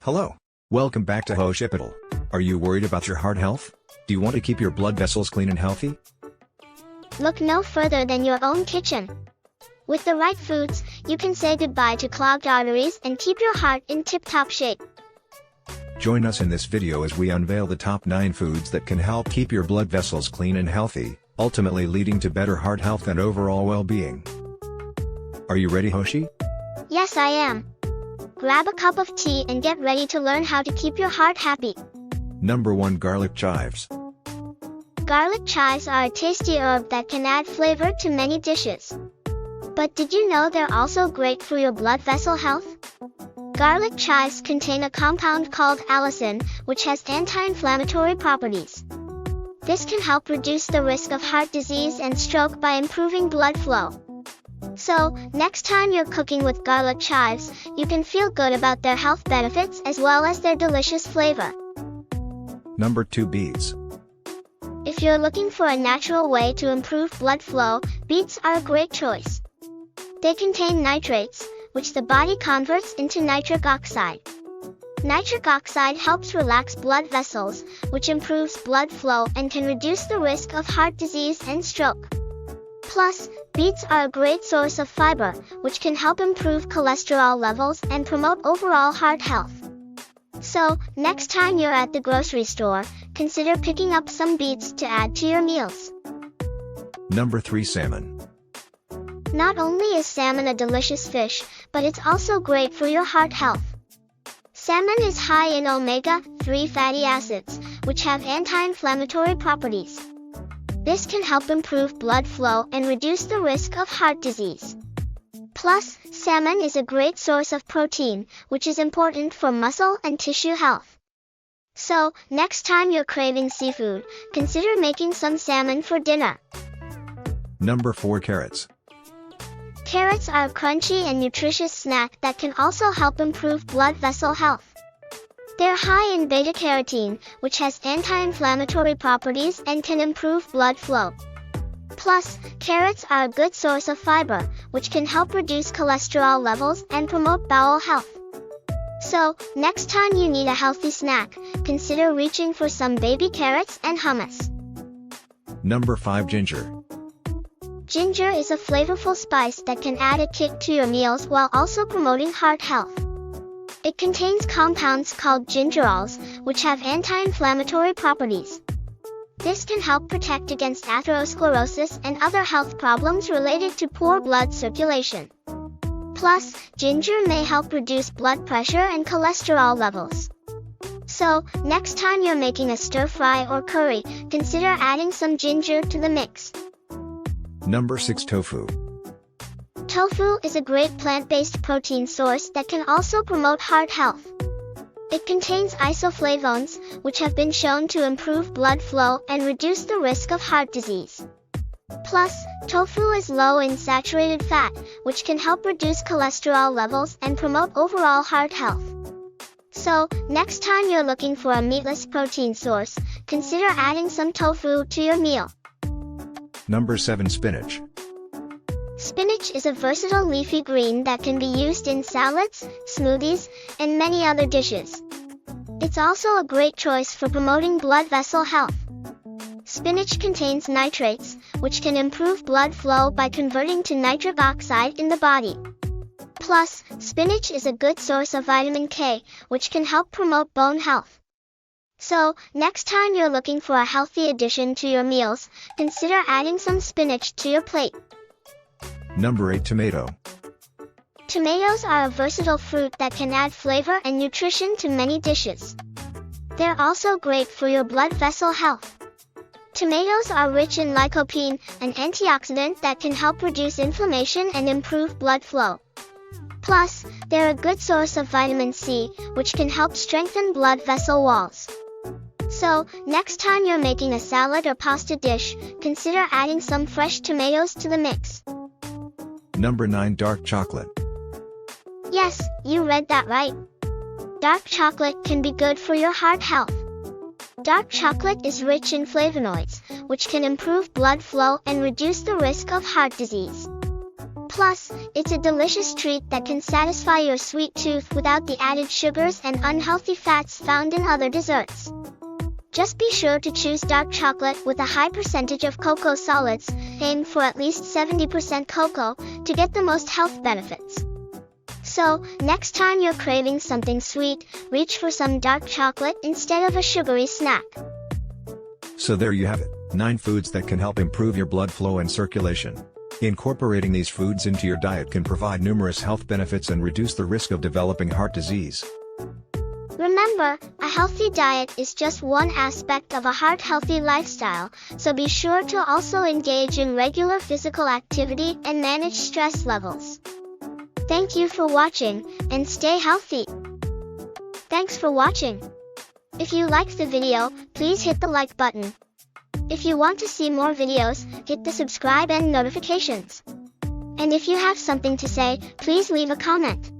Hello. Welcome back to HoshiPital. Are you worried about your heart health? Do you want to keep your blood vessels clean and healthy? Look no further than your own kitchen. With the right foods, you can say goodbye to clogged arteries and keep your heart in tip-top shape. Join us in this video as we unveil the top 9 foods that can help keep your blood vessels clean and healthy, ultimately leading to better heart health and overall well-being. Are you ready, Hoshi? Yes, I am. Grab a cup of tea and get ready to learn how to keep your heart happy. Number 1. Garlic chives. Garlic chives are a tasty herb that can add flavor to many dishes. But did you know they're also great for your blood vessel health? Garlic chives contain a compound called allicin, which has anti-inflammatory properties. This can help reduce the risk of heart disease and stroke by improving blood flow. So, next time you're cooking with garlic chives, you can feel good about their health benefits as well as their delicious flavor. Number 2. Beets. If you're looking for a natural way to improve blood flow, beets are a great choice. They contain nitrates, which the body converts into nitric oxide. Nitric oxide helps relax blood vessels, which improves blood flow and can reduce the risk of heart disease and stroke. Plus, beets are a great source of fiber, which can help improve cholesterol levels and promote overall heart health. So, next time you're at the grocery store, consider picking up some beets to add to your meals. Number 3. Salmon. Not only is salmon a delicious fish, but it's also great for your heart health. Salmon is high in omega-3 fatty acids, which have anti-inflammatory properties. This can help improve blood flow and reduce the risk of heart disease. Plus, salmon is a great source of protein, which is important for muscle and tissue health. So, next time you're craving seafood, consider making some salmon for dinner. Number 4. Carrots. Carrots are a crunchy and nutritious snack that can also help improve blood vessel health. They're high in beta-carotene, which has anti-inflammatory properties and can improve blood flow. Plus, carrots are a good source of fiber, which can help reduce cholesterol levels and promote bowel health. So, next time you need a healthy snack, consider reaching for some baby carrots and hummus. Number 5. Ginger. Ginger is a flavorful spice that can add a kick to your meals while also promoting heart health. It contains compounds called gingerols, which have anti-inflammatory properties. This can help protect against atherosclerosis and other health problems related to poor blood circulation. Plus, ginger may help reduce blood pressure and cholesterol levels. So, next time you're making a stir-fry or curry, consider adding some ginger to the mix. Number 6. Tofu. Tofu is a great plant-based protein source that can also promote heart health. It contains isoflavones, which have been shown to improve blood flow and reduce the risk of heart disease. Plus, tofu is low in saturated fat, which can help reduce cholesterol levels and promote overall heart health. So, next time you're looking for a meatless protein source, consider adding some tofu to your meal. Number 7. Spinach. Spinach is a versatile leafy green that can be used in salads, smoothies, and many other dishes. It's also a great choice for promoting blood vessel health. Spinach contains nitrates, which can improve blood flow by converting to nitric oxide in the body. Plus, spinach is a good source of vitamin K, which can help promote bone health. So, next time you're looking for a healthy addition to your meals, consider adding some spinach to your plate. Number 8. Tomato. Tomatoes are a versatile fruit that can add flavor and nutrition to many dishes. They're also great for your blood vessel health. Tomatoes are rich in lycopene, an antioxidant that can help reduce inflammation and improve blood flow. Plus, they're a good source of vitamin C, which can help strengthen blood vessel walls. So, next time you're making a salad or pasta dish, consider adding some fresh tomatoes to the mix. Number 9. Dark chocolate. Yes, you read that right. Dark chocolate can be good for your heart health. Dark chocolate is rich in flavonoids, which can improve blood flow and reduce the risk of heart disease. Plus, it's a delicious treat that can satisfy your sweet tooth without the added sugars and unhealthy fats found in other desserts. Just be sure to choose dark chocolate with a high percentage of cocoa solids, aim for at least 70% cocoa, to get the most health benefits. So, next time you're craving something sweet, reach for some dark chocolate instead of a sugary snack. So there you have it, 9 foods that can help improve your blood flow and circulation. Incorporating these foods into your diet can provide numerous health benefits and reduce the risk of developing heart disease. Remember, a healthy diet is just one aspect of a heart-healthy lifestyle, so be sure to also engage in regular physical activity and manage stress levels. Thank you for watching, and stay healthy. Thanks for watching. If you liked the video, please hit the like button. If you want to see more videos, hit the subscribe and notifications. And if you have something to say, please leave a comment.